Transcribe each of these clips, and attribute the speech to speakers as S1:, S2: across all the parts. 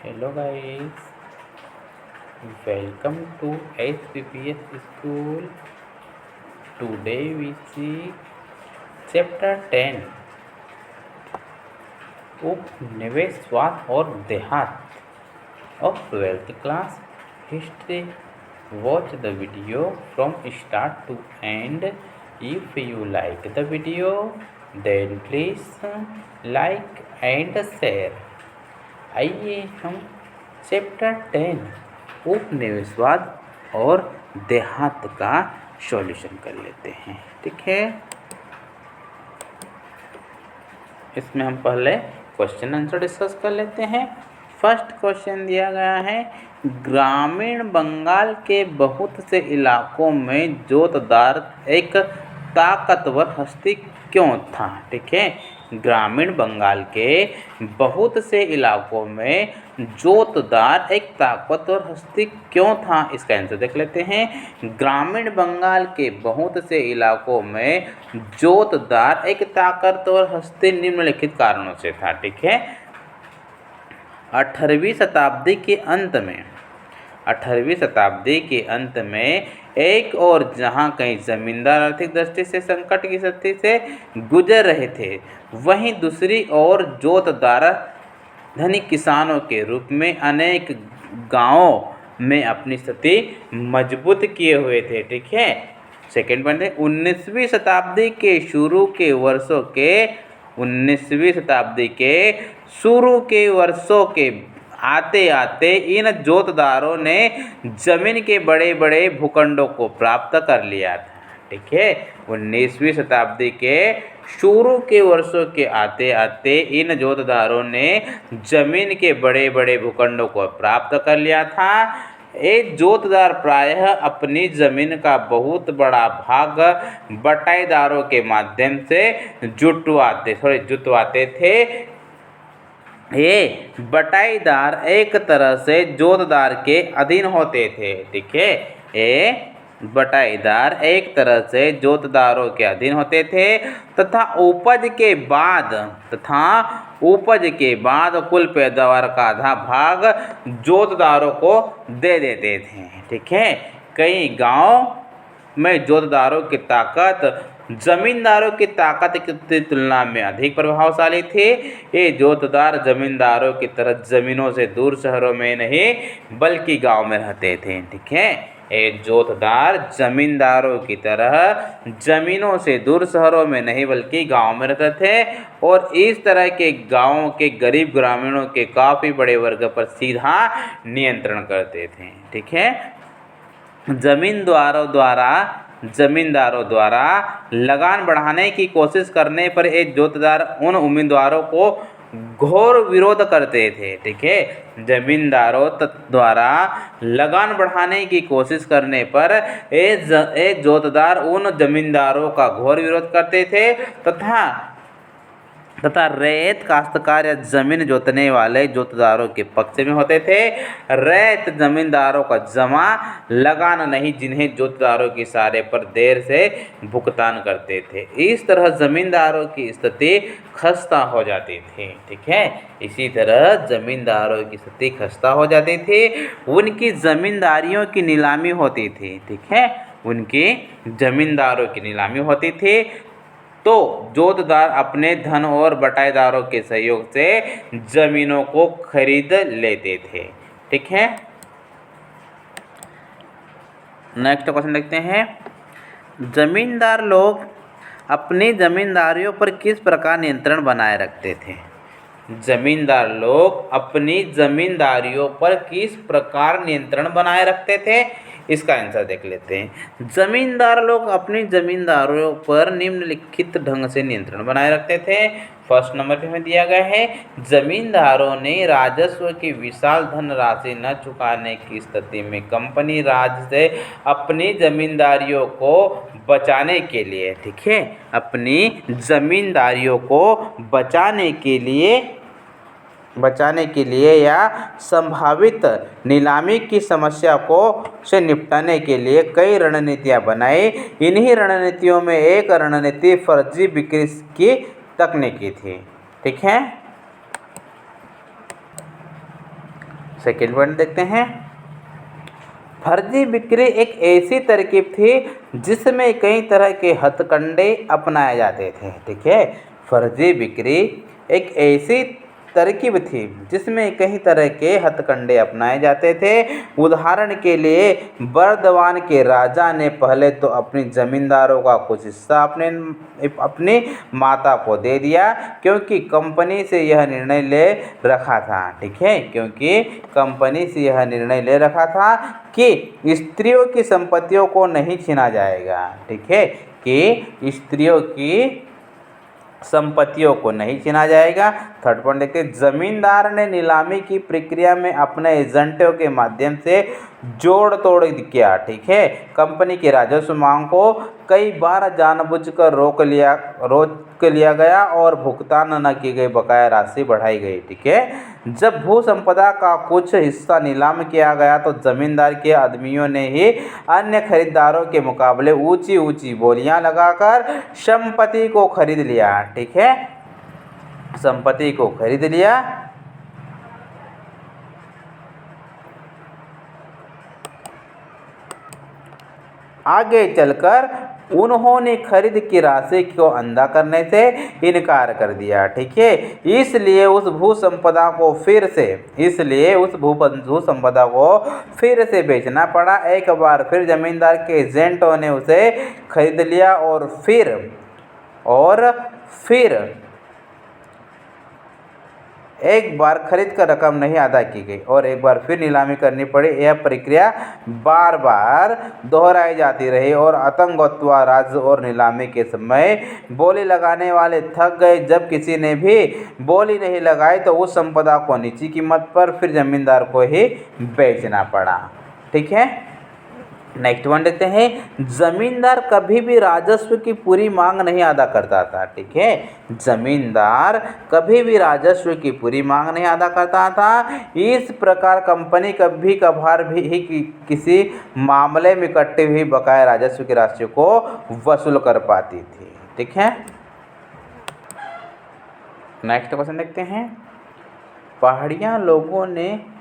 S1: Hello guys, welcome to HPPS School. Today we see Chapter 10 उपनिवेशवाद और देहात of 12th class history. Watch the video from start to end. If you like the video, then please like and share. आइए हम chapter 10 उपनिवेशवाद और देहात का solution कर लेते हैं। ठीक है, इसमें हम पहले क्वेश्चन आंसर डिस्कस कर लेते हैं। फर्स्ट क्वेश्चन दिया गया है, ग्रामीण बंगाल के बहुत से इलाकों में जोतदार एक ताकतवर हस्ती क्यों था। ठीक है, ग्रामीण बंगाल के बहुत से इलाकों में जोतदार एक ताकतवर हस्ती क्यों था, इसका आंसर देख लेते हैं। ग्रामीण बंगाल के बहुत से इलाकों में जोतदार एक ताकतवर हस्ती निम्नलिखित कारणों से था। ठीक है, 18वीं शताब्दी के अंत में एक और जहां कई जमींदार आर्थिक दृष्टि से संकट की स्थिति से गुजर रहे थे, वहीं दूसरी ओर जोतदार धनिक किसानों के रूप में अनेक गांवों में अपनी स्थिति मजबूत किए हुए थे। ठीक है, सेकेंड पॉइंट है, 19वीं शताब्दी के शुरू के वर्षों के आते आते इन जोतदारों ने जमीन के बड़े बड़े भूखंडों को प्राप्त कर लिया था। ठीक है, 19वीं शताब्दी के शुरू के वर्षों के आते आते इन जोतदारों ने जमीन के बड़े बड़े भूखंडों को प्राप्त कर लिया था। ये जोतदार प्रायः अपनी जमीन का बहुत बड़ा भाग बटाईदारों के माध्यम से जुटवाते थे। ये बटाईदार एक तरह से जोतदार के अधीन होते थे। ठीक है, ये बटाईदार एक तरह से जोतदारों के अधीन होते थे तथा उपज के बाद कुल पैदावार का आधा भाग जोतदारों को दे देते थे। ठीक है, कई गांव में जोतदारों की ताकत जमींदारों की ताकत की तुलना में अधिक प्रभावशाली थी। ये जोतदार जमींदारों की तरह जमीनों से दूर शहरों में नहीं बल्कि गांव में रहते थे। ठीक है, ये जोतदार जमींदारों की तरह जमीनों से दूर शहरों में नहीं बल्कि गांव में रहते थे और इस तरह के गांवों के गरीब ग्रामीणों के काफ़ी बड़े वर्ग पर सीधा नियंत्रण करते थे। ठीक है, जमींदारों द्वारा लगान बढ़ाने की कोशिश करने पर एक जोतदार उन उम्मीदवारों को घोर विरोध करते थे। ठीक है, जमींदारों द्वारा लगान बढ़ाने की कोशिश करने पर एक जोतदार उन जमींदारों का घोर विरोध करते थे तथा रैयत काश्तकार या जमीन जोतने वाले जोतदारों के पक्ष में होते थे। रैयत जमींदारों का जमा लगान नहीं, जिन्हें जोतदारों की इशारे पर देर से भुगतान करते थे। इस तरह जमींदारों की स्थिति खस्ता हो जाती थी। ठीक है, इसी तरह जमींदारों की स्थिति खस्ता हो जाती थी। उनकी जमींदारियों की नीलामी होती थी। ठीक है, उनकी जमींदारों की नीलामी होती थी तो जोतदार अपने धन और बटाईदारों के सहयोग से जमीनों को खरीद लेते थे। ठीक है, नेक्स्ट क्वेश्चन देखते हैं, जमींदार लोग अपनी जमींदारियों पर किस प्रकार नियंत्रण बनाए रखते थे। जमींदार लोग अपनी जमींदारियों पर किस प्रकार नियंत्रण बनाए रखते थे, इसका आंसर देख लेते हैं। जमींदार लोग अपनी जमींदारियों पर निम्नलिखित ढंग से नियंत्रण बनाए रखते थे। फर्स्ट नंबर पे हमें दिया गया है, जमींदारों ने राजस्व की विशाल धनराशि न चुकाने की स्थिति में कंपनी राज से अपनी जमींदारियों को बचाने के लिए, ठीक है, अपनी जमींदारियों को बचाने के लिए या संभावित नीलामी की समस्या से निपटने के लिए कई रणनीतियां बनाई। इन्हीं रणनीतियों में एक रणनीति फर्जी बिक्री की तकनीकी थी। ठीक है, सेकेंड पॉइंट देखते हैं। फर्जी बिक्री एक ऐसी तरकीब थी जिसमें कई तरह के हथकंडे अपनाए जाते थे। ठीक है, फर्जी बिक्री एक ऐसी तरकीब थी जिसमें कई तरह के हथकंडे अपनाए जाते थे। उदाहरण के लिए बर्दवान के राजा ने पहले तो अपनी जमींदारों का कुछ हिस्सा अपनी माता को दे दिया, क्योंकि कंपनी से यह निर्णय ले रखा था। ठीक है, क्योंकि कंपनी से यह निर्णय ले रखा था कि स्त्रियों की संपत्तियों को नहीं छीना जाएगा। ठीक है, कि स्त्रियों की संपत्तियों को नहीं छीना जाएगा। थर्ड पॉइंट देखते हैं। जमींदार ने नीलामी की प्रक्रिया में अपने एजेंटों के माध्यम से जोड़ तोड़ किया। ठीक है, कंपनी की राजस्व मांग को कई बार जानबूझकर रोक लिया गया और भुगतान न की गई बकाया राशि बढ़ाई गई। ठीक है, जब भू संपदा का कुछ हिस्सा नीलाम किया गया तो जमींदार के आदमियों ने ही अन्य खरीदारों के मुकाबले ऊंची ऊंची बोलियां लगाकर संपत्ति को खरीद लिया। ठीक है, संपत्ति को खरीद लिया। आगे चलकर उन्होंने खरीद की राशि को अदा करने से इनकार कर दिया। ठीक है, इसलिए उस भू संपदा को फिर से बेचना पड़ा। एक बार फिर जमींदार के एजेंटों ने उसे खरीद लिया और फिर एक बार खरीद कर रकम नहीं अदा की गई और एक बार फिर नीलामी करनी पड़ी। यह प्रक्रिया बार बार दोहराई जाती रही और आतंकवत्वा राज और नीलामी के समय बोली लगाने वाले थक गए। जब किसी ने भी बोली नहीं लगाई तो उस संपदा को नीची कीमत पर फिर जमींदार को ही बेचना पड़ा। ठीक है, नेक्स्ट वन देखते हैं। जमींदार कभी भी राजस्व की पूरी मांग नहीं अदा करता था। ठीक है, जमींदार कभी भी राजस्व की पूरी मांग नहीं अदा करता था। इस प्रकार कंपनी कभी कभार भी किसी मामले में इकट्ठी हुई बकाया राजस्व की राशि को वसूल कर पाती थी। ठीक है, नेक्स्ट क्वेश्चन देखते हैं। पहाड़िया लोगों ने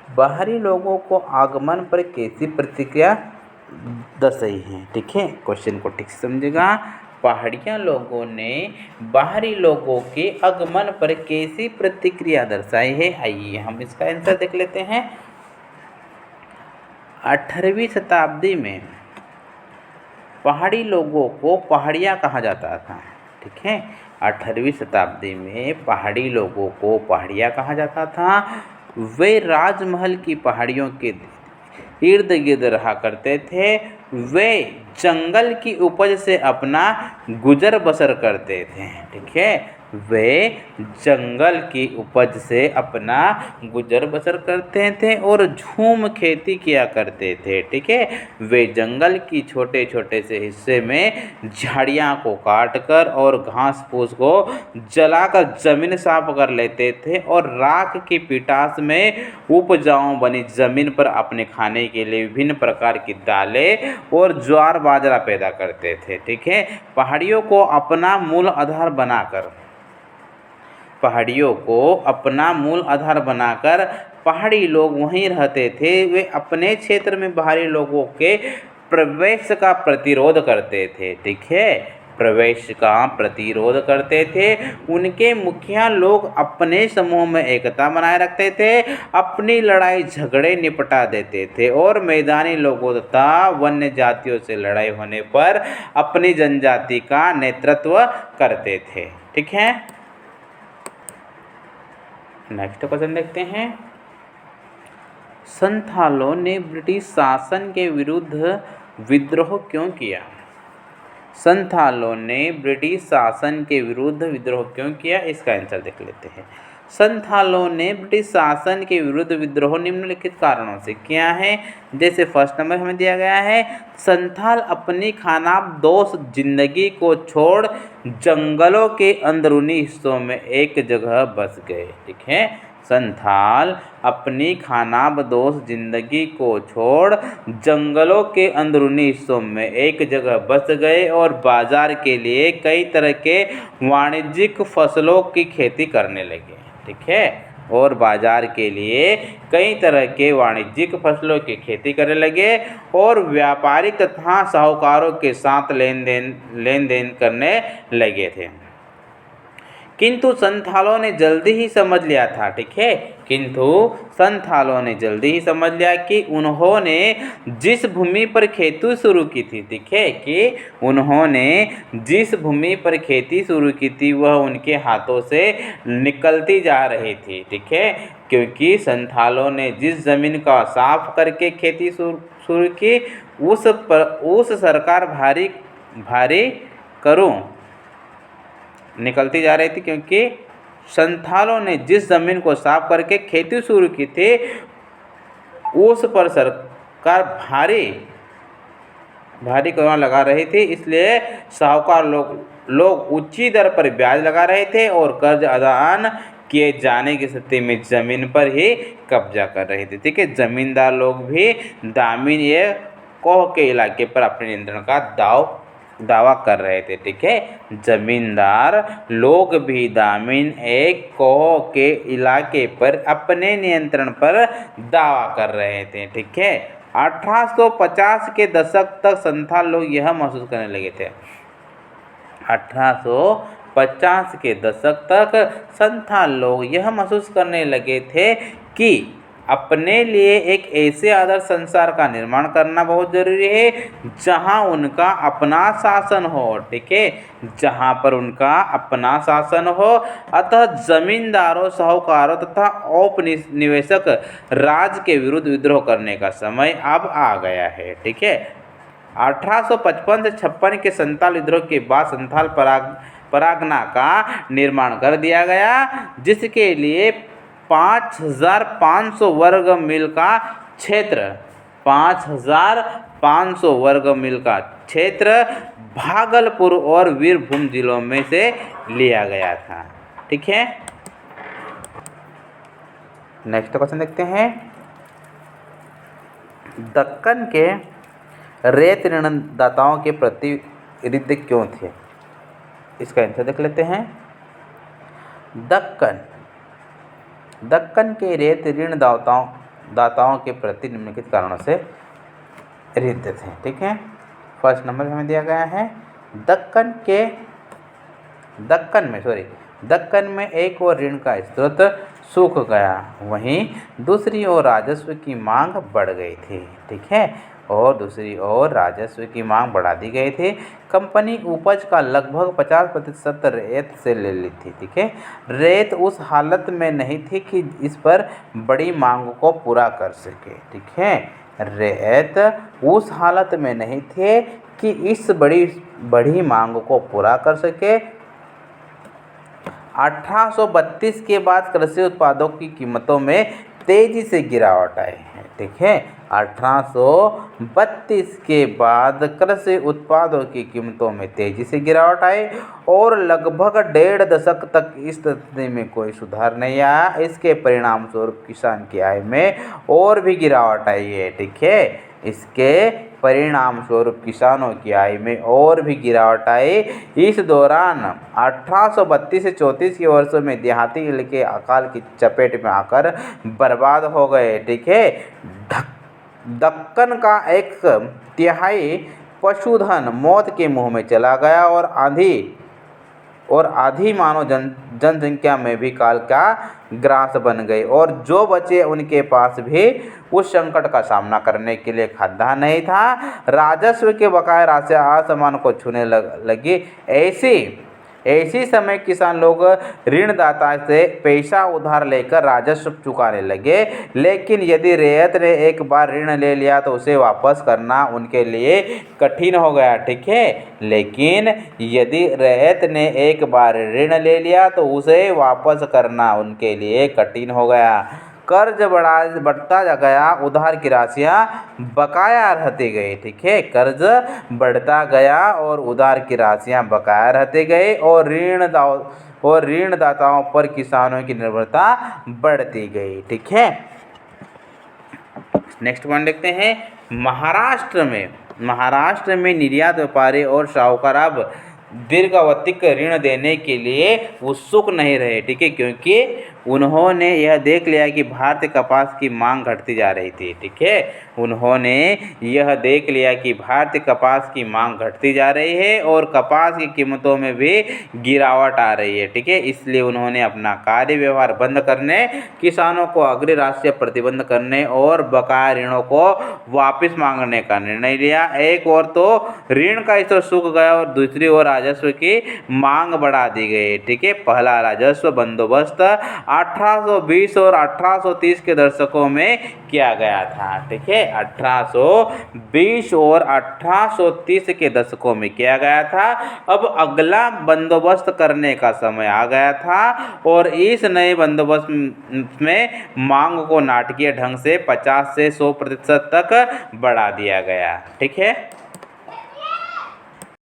S1: बाहरी लोगों को आगमन पर कैसी प्रतिक्रिया दर्शाई है। ठीक है, क्वेश्चन को ठीक से समझेगा। पहाड़िया लोगों ने बाहरी लोगों के आगमन पर कैसी प्रतिक्रिया दर्शाई है, आइए हम इसका आंसर देख लेते हैं। 18वीं शताब्दी में पहाड़ी लोगों को पहाड़िया कहा जाता था। ठीक है, 18वीं शताब्दी में पहाड़ी लोगों को पहाड़िया कहा जाता था। वे राजमहल की पहाड़ियों के इर्द गिर्द रहा करते थे। वे जंगल की उपज से अपना गुजर बसर करते थे। ठीक है, वे जंगल की उपज से अपना गुजर बसर करते थे और झूम खेती किया करते थे। ठीक है, वे जंगल की छोटे छोटे से हिस्से में झाड़ियाँ को काटकर और घास फूस को जलाकर जमीन साफ कर लेते थे और राख की पिटास में उपजाऊ बनी जमीन पर अपने खाने के लिए विभिन्न प्रकार की दालें और ज्वार बाजरा पैदा करते थे। ठीक है, पहाड़ियों को अपना मूल आधार बनाकर पहाड़ी लोग वहीं रहते थे। वे अपने क्षेत्र में बाहरी लोगों के प्रवेश का प्रतिरोध करते थे। ठीक है, प्रवेश का प्रतिरोध करते थे। उनके मुखिया लोग अपने समूह में एकता बनाए रखते थे, अपनी लड़ाई झगड़े निपटा देते थे और मैदानी लोगों तथा वन्य जातियों से लड़ाई होने पर अपनी जनजाति का नेतृत्व करते थे। ठीक है, नेक्स्ट क्वेश्चन देखते हैं। संथालों ने ब्रिटिश शासन के विरुद्ध विद्रोह क्यों किया? संथालों ने ब्रिटिश शासन के विरुद्ध विद्रोह क्यों किया, इसका आंसर देख लेते हैं। संथालों ने ब्रिटिश शासन के विरुद्ध विद्रोह निम्नलिखित कारणों से किया है। जैसे फर्स्ट नंबर हमें दिया गया है, संथाल अपनी खानाबदोश जिंदगी को छोड़ जंगलों के अंदरूनी हिस्सों में एक जगह बस गए। ठीक है, संथाल अपनी खानाबदोश जिंदगी को छोड़ जंगलों के अंदरूनी हिस्सों में एक जगह बस गए और बाजार के लिए कई तरह के वाणिज्यिक फसलों की खेती करने लगे। ठीक है, और बाजार के लिए कई तरह के वाणिज्यिक फसलों की खेती करने लगे और व्यापारिक तथा साहूकारों के साथ लेन देन करने लगे थे। किंतु संथालों ने जल्दी ही समझ लिया था, ठीक है, किंतु संथालों ने जल्दी ही समझ लिया कि उन्होंने जिस भूमि पर खेती शुरू की थी, ठीक है, कि उन्होंने जिस भूमि पर खेती शुरू की थी वह उनके हाथों से निकलती जा रही थी, ठीक है, क्योंकि संथालों ने जिस जमीन का साफ करके खेती शुरू की उस सरकार भारी करूं निकलती जा रही थी, क्योंकि संथालों ने जिस ज़मीन को साफ करके खेती शुरू की थी उस पर सरकार भारी कर लगा रही थी। इसलिए साहूकार लोग ऊंची दर पर ब्याज लगा रहे थे और कर्ज अदान किए जाने की स्थिति में ज़मीन पर ही कब्जा कर रहे थे, ठीक है। ज़मींदार लोग भी दामिन ये कोह के इलाके पर अपने नियंत्रण का दावा कर रहे थे, ठीक है। जमींदार लोग भी दामिन एक कोह के इलाके पर अपने नियंत्रण पर दावा कर रहे थे, ठीक है। 1850 के दशक तक संथाल लोग यह महसूस करने लगे थे। 1850 के दशक तक संथाल लोग यह महसूस करने लगे थे कि अपने लिए एक ऐसे आदर्श संसार का निर्माण करना बहुत जरूरी है जहां उनका अपना शासन हो, ठीक है, जहां पर उनका अपना शासन हो। अतः जमींदारों, साहूकारों तथा औपनिवेशक राज के विरुद्ध विद्रोह करने का समय अब आ गया है, ठीक है। 1855 से 56 के संथाल विद्रोह के बाद संथाल परागना का निर्माण कर दिया गया, जिसके लिए 5500 वर्ग मील का क्षेत्र 5500 वर्ग मील का क्षेत्र भागलपुर और वीरभूम जिलों में से लिया गया था, ठीक है। नेक्स्ट क्वेश्चन देखते हैं। दक्कन के रेत ऋणदाताओं के प्रति ऋण क्यों थे? इसका आंसर देख लेते हैं। दक्कन के रेत ऋण दाताओं के प्रति निम्नलिखित कारणों से ऋण थे, ठीक है। फर्स्ट नंबर हमें दिया गया है दक्कन में एक और ऋण का स्रोत सूख गया, वहीं दूसरी ओर राजस्व की मांग बढ़ गई थी, ठीक है, और दूसरी ओर राजस्व की मांग बढ़ा दी गई थी। कंपनी उपज का लगभग 50% रेत से ले ली थी, ठीक है। रेत उस हालत में नहीं थी कि इस पर बड़ी मांग को पूरा कर सके, ठीक है। रेत उस हालत में नहीं थे कि इस बड़ी मांग को पूरा कर सके। 1832 के बाद कृषि उत्पादों की कीमतों में तेजी से गिरावट आई है, ठीक है। 1832 के बाद कृषि उत्पादों की कीमतों में तेजी से गिरावट आई और लगभग 1.5 दशक तक इस स्थिति में कोई सुधार नहीं आया। इसके परिणाम स्वरूप किसान की आय में और भी गिरावट आई है, ठीक है। इसके परिणाम स्वरूप किसानों की आय में और भी गिरावट आई। इस दौरान 1832 से 34 के वर्षों में देहाती इलाके अकाल की चपेट में आकर बर्बाद हो गए, ठीक है। दक्कन का 1/3 पशुधन मौत के मुंह में चला गया और आधी मानव जनसंख्या में भी काल का ग्रास बन गई और जो बचे उनके पास भी उस संकट का सामना करने के लिए खाद्यान्न नहीं था। राजस्व के बकाया राशि आसमान को छूने लगी। ऐसी समय किसान लोग ऋणदाता से पैसा उधार लेकर राजस्व चुकाने लगे, लेकिन यदि रैयत ने एक बार ऋण ले लिया तो उसे वापस करना उनके लिए कठिन हो गया, ठीक है। लेकिन यदि रैयत ने एक बार ऋण ले लिया तो उसे वापस करना उनके लिए कठिन हो गया। कर्ज बढ़ता गया, उधार की राशियाँ बकाया रहती गई, ठीक है। कर्ज बढ़ता गया और उधार की राशियाँ बकाया रहते गए और ऋणदाताओं पर किसानों की निर्भरता बढ़ती गई, ठीक है। नेक्स्ट पॉइंट देखते हैं। महाराष्ट्र में निर्यात व्यापारी और साहूकार अब दीर्घावधिक ऋण देने के लिए उत्सुक नहीं रहे, ठीक है, क्योंकि उन्होंने यह देख लिया कि भारतीय कपास की मांग घटती जा रही थी। ठीक है, उन्होंने यह देख लिया कि भारतीय कपास की मांग घटती जा रही है और कपास की कीमतों में भी गिरावट आ रही है। ठीक है, इसलिए उन्होंने अपना कार्य व्यवहार बंद करने, किसानों को अग्रिम राशि प्रतिबंध करने और बकाया ऋणों को वापस मांगने का निर्णय लिया। एक ओर तो ऋण का स्रोत सूख गया और दूसरी ओर राजस्व की मांग बढ़ा दी गई। ठीक है, पहला राजस्व बंदोबस्त 1820 और 1830 के दशकों में किया गया था। ठीक है, 1820 और 1830 के दशकों में किया गया था। अब अगला बंदोबस्त करने का समय आ गया था और इस नए बंदोबस्त में मांग को नाटकीय ढंग से 50 से 100% तक बढ़ा दिया गया। ठीक है।